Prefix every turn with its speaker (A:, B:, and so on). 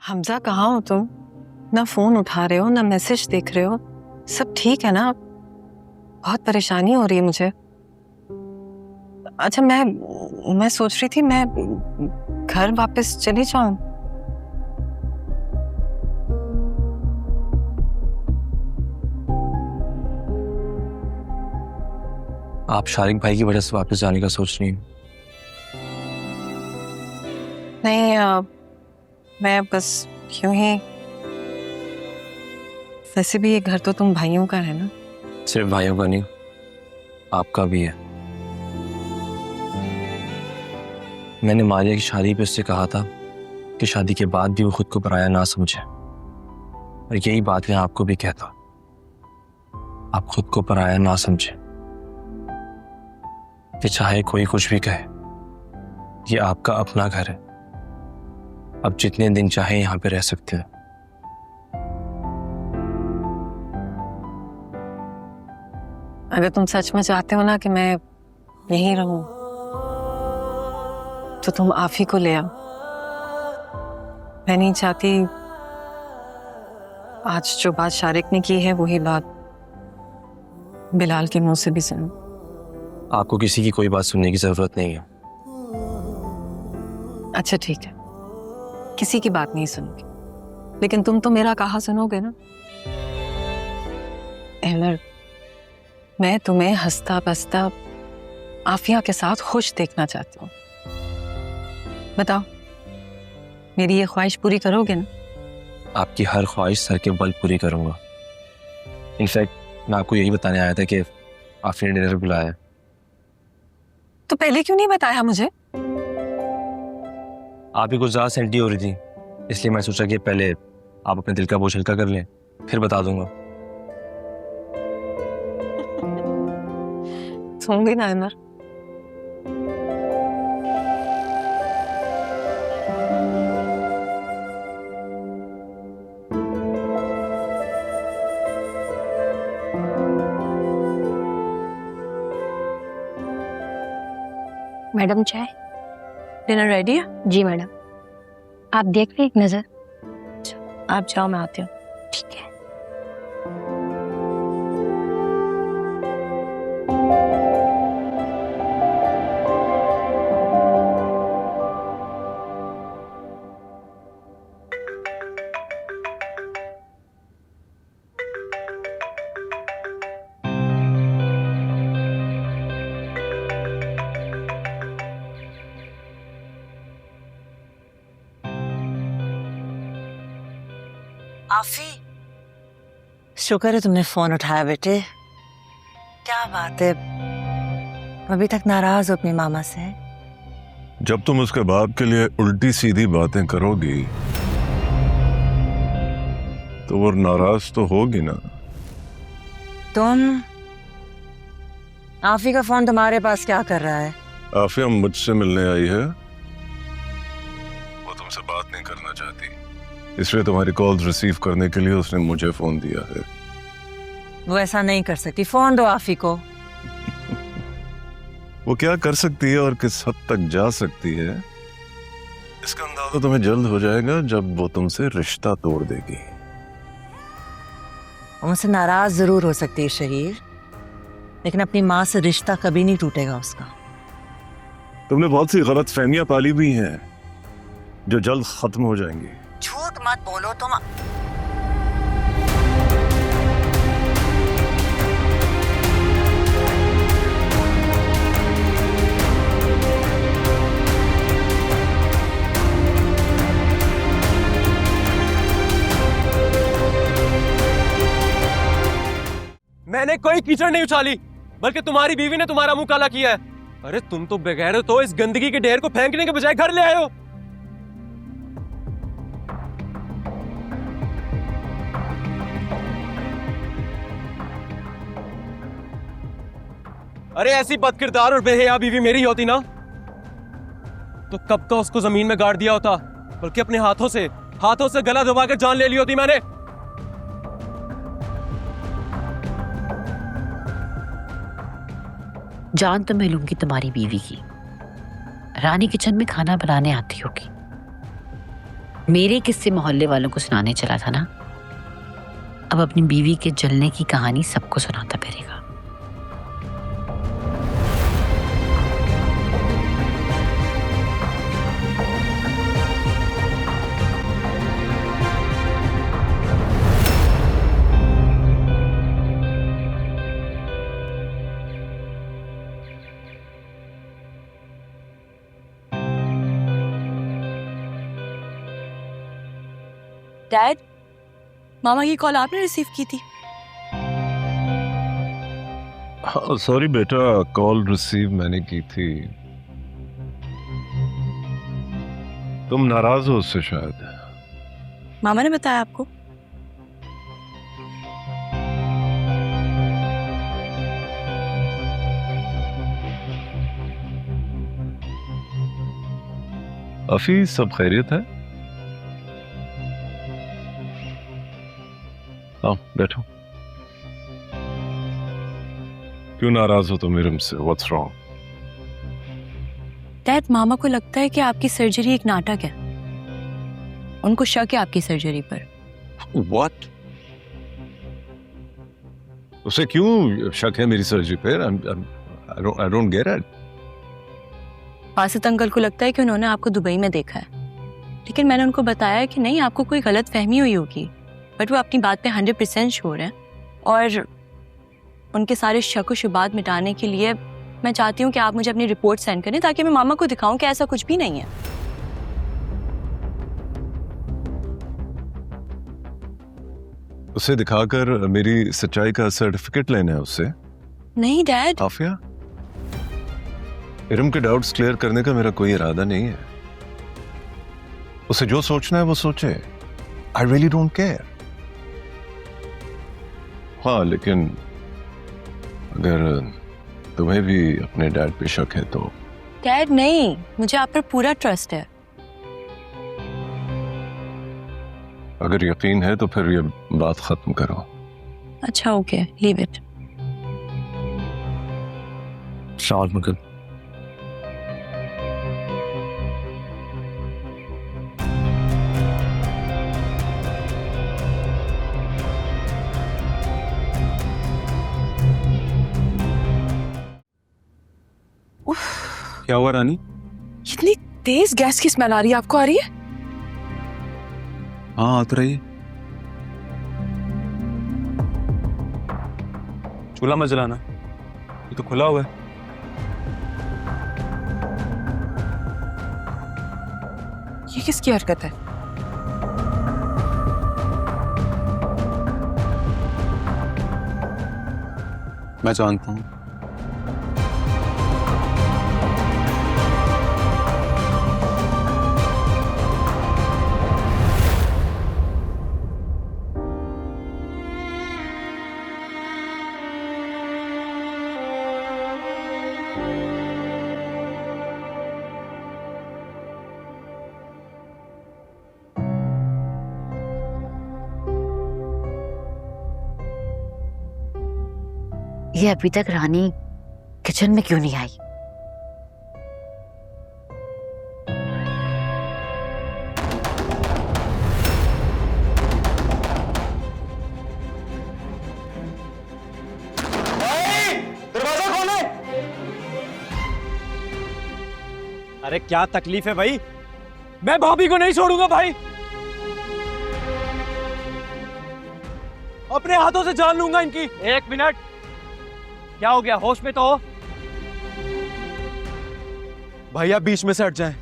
A: हमजा कहाँ हो तुम? ना फोन उठा रहे हो ना मैसेज देख रहे हो। सब ठीक है ना? बहुत परेशानी हो रही है मुझे। अच्छा मैं सोच रही थी मैं घर वापस चली जाऊं।
B: आप शारिक भाई की वजह से वापस जाने का सोच रही हैं?
A: नहीं, मैं बस यूं ही। वैसे भी ये घर तो तुम भाइयों का है ना?
B: सिर्फ भाइयों का नहीं, आपका भी है। मैंने मारिया की शादी पे उससे कहा था कि शादी के बाद भी वो खुद को पराया ना समझे, और यही बात मैं आपको भी कहता, आप खुद को पराया ना समझे। कि चाहे कोई कुछ भी कहे, ये आपका अपना घर है। अब जितने दिन चाहे यहाँ पे रह सकते हैं।
A: अगर तुम सच में चाहते हो ना कि मैं यहीं रहूं, तो तुम आफी को ले आओ। मैं नहीं चाहती आज जो बात शारिक ने की है वही बात बिलाल के मुंह से भी सुनूं।
B: आपको किसी की कोई बात सुनने की जरूरत नहीं है।
A: अच्छा ठीक है, किसी की बात नहीं सुनूंगी, लेकिन तुम तो मेरा कहा सुनोगे ना? अहमद, मैं तुम्हें हंसता बसता आफिया के साथ खुश देखना चाहती हूँ। बताओ, मेरी ये ख्वाहिश पूरी करोगे ना?
B: आपकी हर ख्वाहिश सर के बल पूरी करूंगा। इनफैक्ट मैं आपको यही बताने आया था कि आफिया ने डिनर बुलाया है।
A: तो पहले क्यों नहीं बताया मुझे?
B: आप ही कुछ ज़्यादा सेंटी हो रही थी, इसलिए मैं सोचा कि पहले आप अपने दिल का बोझ हल्का कर लें, फिर बता दूंगा।
A: तुम भी ना अमर।
C: मैडम चाय?
A: डिनर रेडी है?
C: जी मैडम, आप देख लें एक नज़र।
A: आप जाओ, मैं आती हूँ।
C: ठीक है।
D: आफी, शुक्र है तुमने फोन उठाया बेटे। क्या बात है, अभी तक नाराज हो अपनी मामा से?
E: जब तुम उसके बाप के लिए उल्टी सीधी बातें करोगी तो वो नाराज तो होगी ना।
D: तुम, आफी का फोन तुम्हारे पास क्या कर रहा है?
E: आफिया मुझसे मिलने आई है, वो तुमसे बात नहीं करना चाहती, इसलिए तुम्हारी कॉल्स रिसीव करने के लिए उसने मुझे फोन दिया है।
D: वो ऐसा नहीं कर सकती, फोन दो आफी को।
E: वो क्या कर सकती है और किस हद तक जा सकती है, इसका अंदाजा तुम्हें जल्द हो जाएगा जब वो तुमसे रिश्ता तोड़ देगी।
D: वो मुझसे नाराज जरूर हो सकती है शहीर, लेकिन अपनी माँ से रिश्ता कभी नहीं टूटेगा उसका।
E: तुमने बहुत सी गलत फहमियां पाली हुई हैं जो जल्द खत्म हो जाएंगी।
D: झूठ मत बोलो तुम।
F: मैंने कोई कीचड़ नहीं उछाली, बल्कि तुम्हारी बीवी ने तुम्हारा मुंह काला किया है। अरे तुम तो बगैर तो इस गंदगी के ढेर को फेंकने के बजाय घर ले आए हो। अरे ऐसी बदकिरदार और बेहया बीवी मेरी होती ना तो कब का उसको जमीन में गाड़ दिया होता, बल्कि अपने हाथों से गला दबाकर जान ले ली होती मैंने।
G: जान तो मैं लूंगी तुम्हारी बीवी की, रानी किचन में खाना बनाने आती होगी, मेरे किस्से मोहल्ले वालों को सुनाने चला था ना, अब अपनी बीवी के जलने की कहानी सबको सुनाता फिरेगा।
H: डैड, मामा की कॉल आपने रिसीव की थी?
E: हाँ सॉरी बेटा, कॉल रिसीव मैंने की थी। तुम नाराज हो उससे शायद।
H: मामा ने बताया आपको?
E: अफी, सब खैरियत है? आओ बैठो। क्यों नाराज हो तुम मेरे से? What's wrong?
H: डैड, मामा को लगता है कि आपकी सर्जरी एक नाटक है। उनको शक है आपकी सर्जरी पर।
E: व्हाट? उसे क्यों शक है मेरी सर्जरी पे? I don't get it.
H: Basit uncle को लगता है कि उन्होंने आपको दुबई में देखा है, लेकिन मैंने उनको बताया कि नहीं, आपको कोई गलत फहमी हुई होगी, बट वो अपनी बात पे 100% श्योर हैं। और उनके सारे शक व शुबात मिटाने के लिए मैं चाहती हूँ कि आप मुझे अपनी रिपोर्ट सेंड करें, ताकि मैं मामा को दिखाऊं कि ऐसा कुछ भी नहीं है।
E: उसे दिखाकर मेरी सच्चाई का सर्टिफिकेट लेना है उससे?
H: नहीं डैड।
E: आफिया, इरम के डाउट्स क्लियर करने का मेरा कोई इरादा नहीं है। उसे जो सोचना है वो सोचे। I really don't care. हाँ, लेकिन अगर तुम्हें भी अपने डैड पे शक है तो?
H: डैड नहीं, मुझे आप पर पूरा ट्रस्ट है।
E: अगर यकीन है तो फिर ये बात खत्म करो।
H: अच्छा ओके, लीव इट।
B: शाल मगल।
F: क्या हुआ रानी?
A: इतनी तेज गैस की स्मेल आ रही है, आपको आ रही है?
F: हाँ, आते रहिए। चूल्हा मत जलाना, ये तो खुला हुआ है।
A: ये किसकी हरकत है?
F: मैं जानता हूँ।
G: ये अभी तक रानी किचन में क्यों नहीं आई?
F: दरवाजा खोले। अरे क्या तकलीफ है भाई? मैं भाभी को नहीं छोड़ूंगा भाई। अपने हाथों से जान लूंगा इनकी। एक मिनट, क्या हो गया? होश में तो हो। भैया बीच में से हट जाएं।